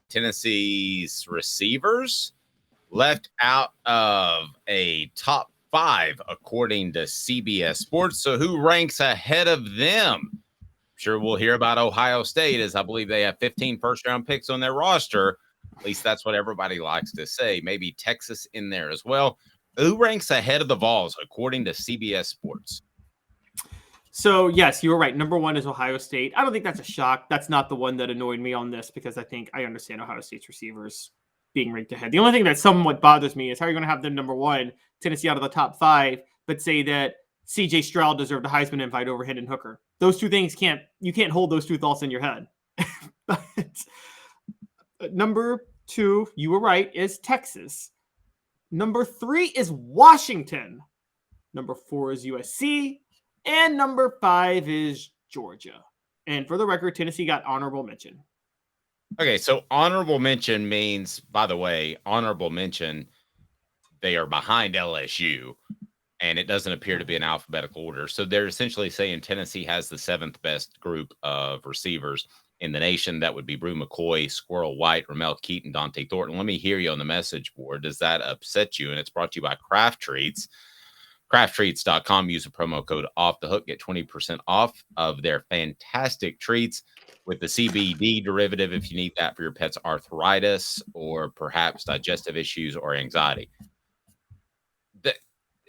Tennessee's receivers left out of a top 5 according to CBS Sports. So who ranks ahead of them? Sure, we'll hear about Ohio State, as I believe they have 15 first-round picks on their roster. At least that's what everybody likes to say. Maybe Texas in there as well. Who ranks ahead of the Vols according to CBS Sports? So, yes, you were right. Number 1 is Ohio State. I don't think that's a shock. That's not the one that annoyed me on this because I understand Ohio State's receivers being ranked ahead. The only thing that somewhat bothers me is how you're going to have them number 1, Tennessee out of the top 5, but say that C.J. Stroud deserved a Heisman invite over Hendon Hooker. Those two things you can't hold those two thoughts in your head. But number 2, you were right, is Texas. Number 3 is Washington. Number 4 is USC. And number 5 is Georgia. And for the record, Tennessee got honorable mention. Okay, so honorable mention means, by the way, honorable mention, they are behind LSU, and it doesn't appear to be in alphabetical order. So they're essentially saying Tennessee has the 7th best group of receivers in the nation. That would be Bru McCoy, Squirrel White, Ramel Keyton, Dante Thornton. Let me hear you on the message board. Does that upset you? And it's brought to you by Craft Treats. CraftTreats.com. Use a promo code Off the Hook. Get 20% off of their fantastic treats with the CBD derivative if you need that for your pet's arthritis or perhaps digestive issues or anxiety.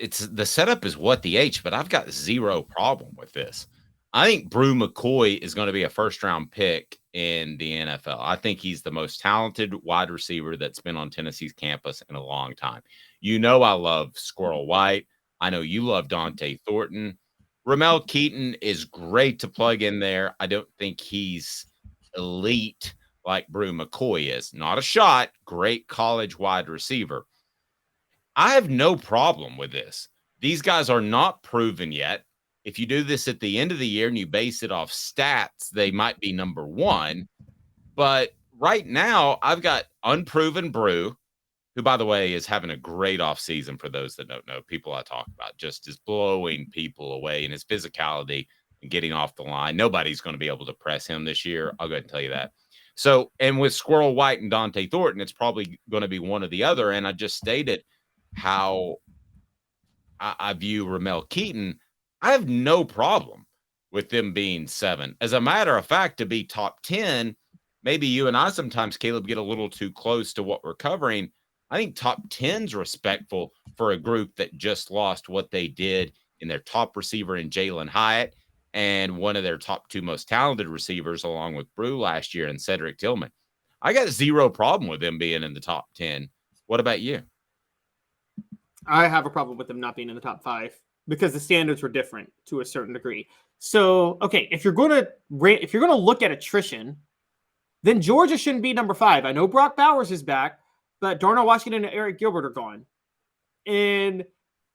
The setup is what the H, but I've got zero problem with this. I think Bru McCoy is going to be a first-round pick in the NFL. I think he's the most talented wide receiver that's been on Tennessee's campus in a long time. You know I love Squirrel White. I know you love Dante Thornton. Ramel Keyton is great to plug in there. I don't think he's elite like Bru McCoy is. Not a shot. Great college wide receiver. I have no problem with this. These guys are not proven yet. If you do this at the end of the year and you base it off stats, they might be number 1. But right now, I've got unproven Bru, who, by the way, is having a great offseason for those that don't know. People I talk about just is blowing people away in his physicality and getting off the line. Nobody's going to be able to press him this year. I'll go ahead and tell you that. So, and with Squirrel White and Dante Thornton, it's probably going to be one or the other. And I just stated how I view Ramel Keyton. I have no problem with them being 7. As a matter of fact, to be top 10, maybe you and I sometimes, Caleb, get a little too close to what we're covering. I think top 10's respectful for a group that just lost what they did in their top receiver in Jalen Hyatt and one of their top 2 most talented receivers along with Bru last year and Cedric Tillman. I got zero problem with them being in the top 10. What about you? I have a problem with them not being in the top 5 because the standards were different to a certain degree. So, okay, if you're going to look at attrition, then Georgia shouldn't be number 5. I know Brock Bowers is back, but Darnell Washington and Eric Gilbert are gone. And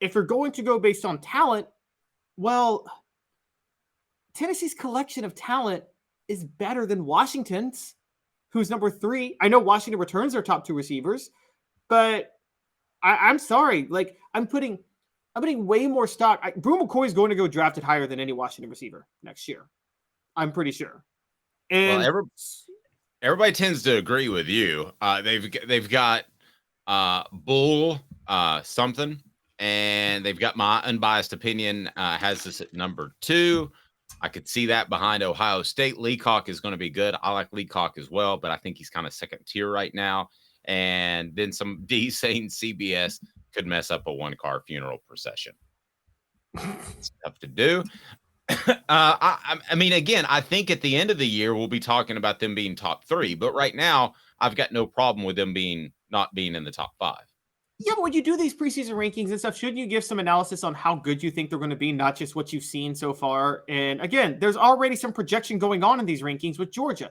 if you're going to go based on talent, well, Tennessee's collection of talent is better than Washington's, who's number 3. I know Washington returns their top 2 receivers, but I'm sorry. Like, I'm putting way more stock. Bru McCoy is going to go drafted higher than any Washington receiver next year. I'm pretty sure. And everybody tends to agree with you. They've got Bull something, and they've got my unbiased opinion has this at number 2. I could see that behind Ohio State. Leacock is going to be good. I like Leacock as well, but I think he's kind of second tier right now. And then some D saying CBS could mess up a 1-car funeral procession. It's tough to do. I mean, again, I think at the end of the year, we'll be talking about them being top 3. But right now, I've got no problem with them not being in the top 5. Yeah, but when you do these preseason rankings and stuff, shouldn't you give some analysis on how good you think they're going to be, not just what you've seen so far? And again, there's already some projection going on in these rankings with Georgia.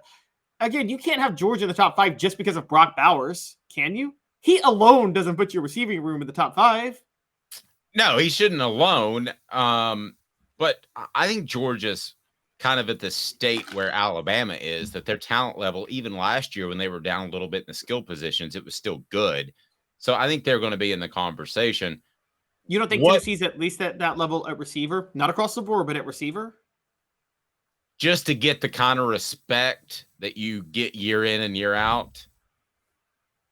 Again, you can't have Georgia in the top 5 just because of Brock Bowers, can you? He alone doesn't put your receiving room in the top 5. No, he shouldn't alone. But I think Georgia's kind of at the state where Alabama is, that their talent level, even last year when they were down a little bit in the skill positions, it was still good. So I think they're going to be in the conversation. You don't think Tennessee's at least at that level at receiver? Not across the board, but at receiver? Just to get the kind of respect that you get year in and year out,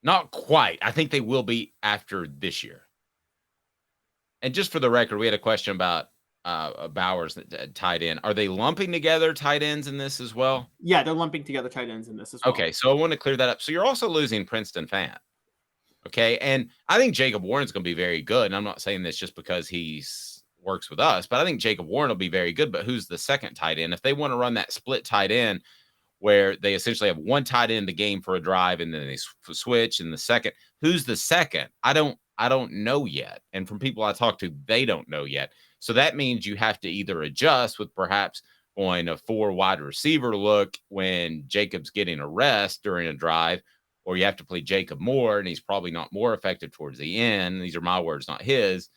Not quite. I think they will be after this year. And just for the record, we had a question about Bowers that tied in. Are they lumping together tight ends in this as well? Yeah, they're lumping together tight ends in this as well. Okay, so I want to clear that up. So you're also losing Princeton Fant. Okay, and I think Jacob Warren's going to be very good. And I'm not saying this just because he's works with us, but I think Jacob Warren will be very good. But who's the second tight end? If they want to run that split tight end where they essentially have one tight end in the game for a drive and then they switch in the second, who's the second? I don't know yet. And from people I talk to, they don't know yet. So that means you have to either adjust with perhaps going a 4 wide receiver look when Jacob's getting a rest during a drive, or you have to play Jacob more, and he's probably not more effective towards the end. These are my words, not his.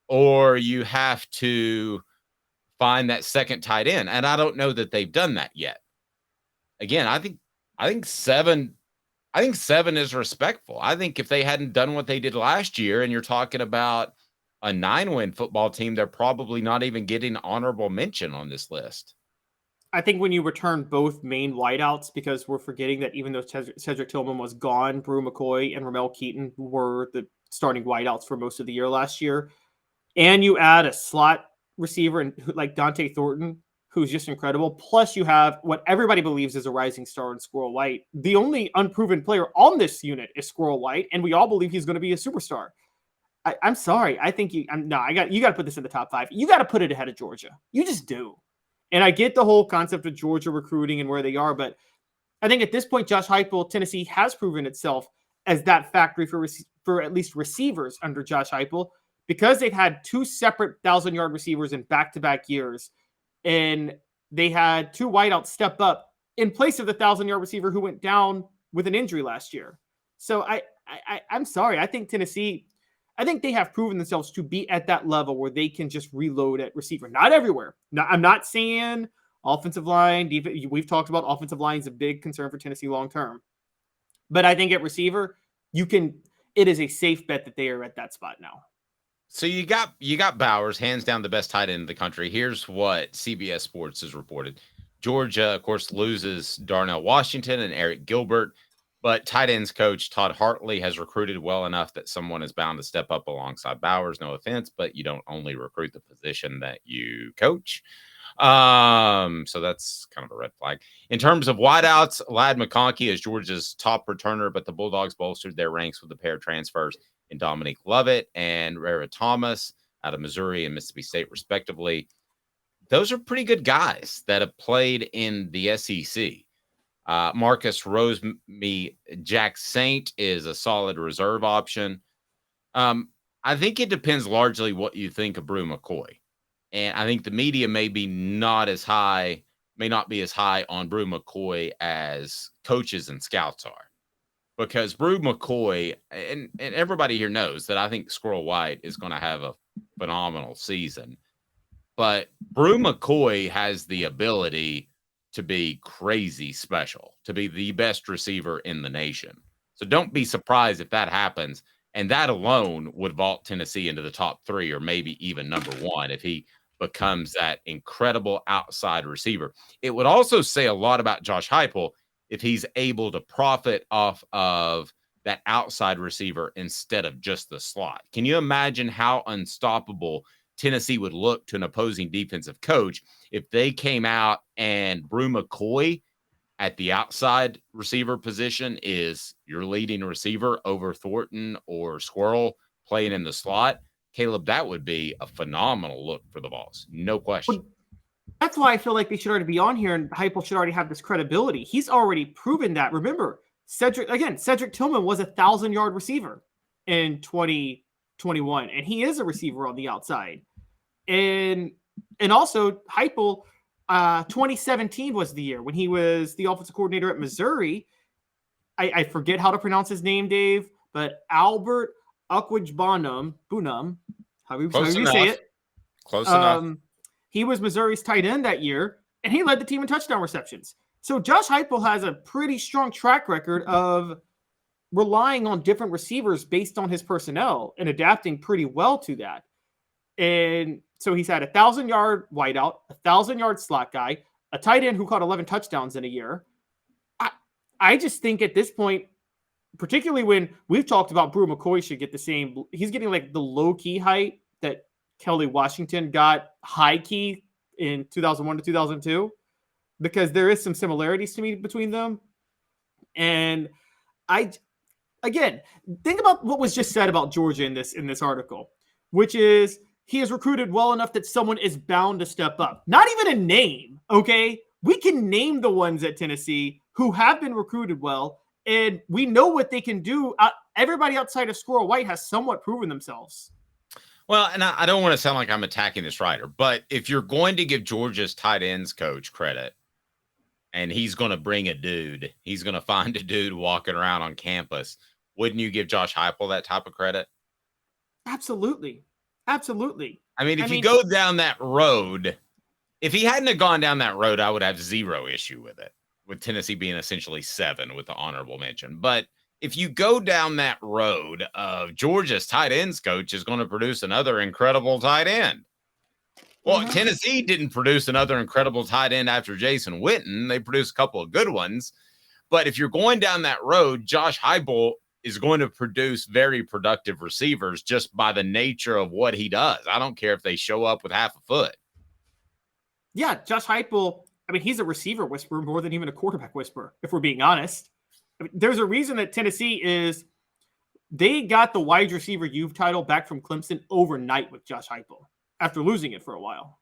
Or you have to find that second tight end. And I don't know that they've done that yet. Again, I think 7 is respectful. I think if they hadn't done what they did last year, and you're talking about a 9-win football team, they're probably not even getting honorable mention on this list. I think when you return both main wideouts, because we're forgetting that even though Cedric Tillman was gone, Bru McCoy and Ramel Keyton were the starting wideouts for most of the year last year, and you add a slot receiver like Dante Thornton, who's just incredible, plus you have what everybody believes is a rising star in Squirrel White. The only unproven player on this unit is Squirrel White, and we all believe he's going to be a superstar. I'm sorry. I think you got to put this in the top 5. You got to put it ahead of Georgia. You just do. And I get the whole concept of Georgia recruiting and where they are, but I think at this point, Josh Heupel, Tennessee has proven itself as that factory for at least receivers under Josh Heupel, because they've had 2 separate 1,000-yard receivers in back-to-back years, and they had 2 wideouts step up in place of the 1,000-yard receiver who went down with an injury last year. So I'm sorry. I think Tennessee, I think they have proven themselves to be at that level where they can just reload at receiver. Not everywhere. I'm not saying offensive line. We've talked about offensive line is a big concern for Tennessee long term. But I think at receiver, it is a safe bet that they are at that spot now. So you got Bowers, hands down the best tight end in the country. Here's what CBS Sports has reported. Georgia, of course, loses Darnell Washington and Eric Gilbert, but tight ends coach Todd Hartley has recruited well enough that someone is bound to step up alongside Bowers. No offense, but you don't only recruit the position that you coach. So that's kind of a red flag. In terms of wideouts, Ladd McConkey is Georgia's top returner, but the Bulldogs bolstered their ranks with a pair of transfers in Dominique Lovett and Rara Thomas out of Missouri and Mississippi State, respectively. Those are pretty good guys that have played in the SEC. Marcus Jack Saint is a solid reserve option. I think it depends largely what you think of Bru McCoy. And I think the media may not be as high on Bru McCoy as coaches and scouts are. Because Bru McCoy, and everybody here knows that I think Squirrel White is going to have a phenomenal season. But Bru McCoy has the ability to be crazy special, to be the best receiver in the nation. So don't be surprised if that happens. And that alone would vault Tennessee into the top 3 or maybe even number 1 if he becomes that incredible outside receiver. It would also say a lot about Josh Heupel if he's able to profit off of that outside receiver instead of just the slot. Can you imagine how unstoppable Tennessee would look to an opposing defensive coach if they came out and Bru McCoy at the outside receiver position is your leading receiver over Thornton or Squirrel playing in the slot? Caleb, that would be a phenomenal look for the Vols. No question. That's why I feel like they should already be on here, and Heupel should already have this credibility. He's already proven that. Remember, Cedric Tillman was a 1,000-yard receiver in 2021, and he is a receiver on the outside. And also, Heupel, 2017 was the year when he was the offensive coordinator at Missouri. I forget how to pronounce his name, Dave, but Albert Bunham, however you say it. Close enough. He was Missouri's tight end that year, and he led the team in touchdown receptions. So Josh Heupel has a pretty strong track record of relying on different receivers based on his personnel and adapting pretty well to that. And so he's had a 1,000-yard wideout, a 1,000-yard slot guy, a tight end who caught 11 touchdowns in a year. I just think at this point, particularly when we've talked about Bru McCoy should get the same. He's getting like the low key height that Kelly Washington got high key in 2001 to 2002, because there is some similarities to me between them. And again, think about what was just said about Georgia in this article, which is he is recruited well enough that someone is bound to step up. Not even a name, okay? We can name the ones at Tennessee who have been recruited well, and we know what they can do. Everybody outside of Squirrel White has somewhat proven themselves. Well, and I don't want to sound like I'm attacking this writer, but if you're going to give Georgia's tight ends coach credit, and he's going to bring a dude, he's going to find a dude walking around on campus, wouldn't you give Josh Heupel that type of credit? Absolutely. Absolutely. I mean, if you go down that road, if he hadn't have gone down that road, I would have zero issue with it, with Tennessee being essentially 7 with the honorable mention. But if you go down that road of Georgia's tight ends coach is going to produce another incredible tight end. Well, Tennessee didn't produce another incredible tight end after Jason Witten. They produced a couple of good ones. But if you're going down that road, Josh Heupel is going to produce very productive receivers just by the nature of what he does. I don't care if they show up with half a foot. Yeah, Josh Heupel, I mean, he's a receiver whisperer more than even a quarterback whisperer, if we're being honest. I mean, there's a reason that Tennessee they got the wide receiver youth title back from Clemson overnight with Josh Heupel after losing it for a while.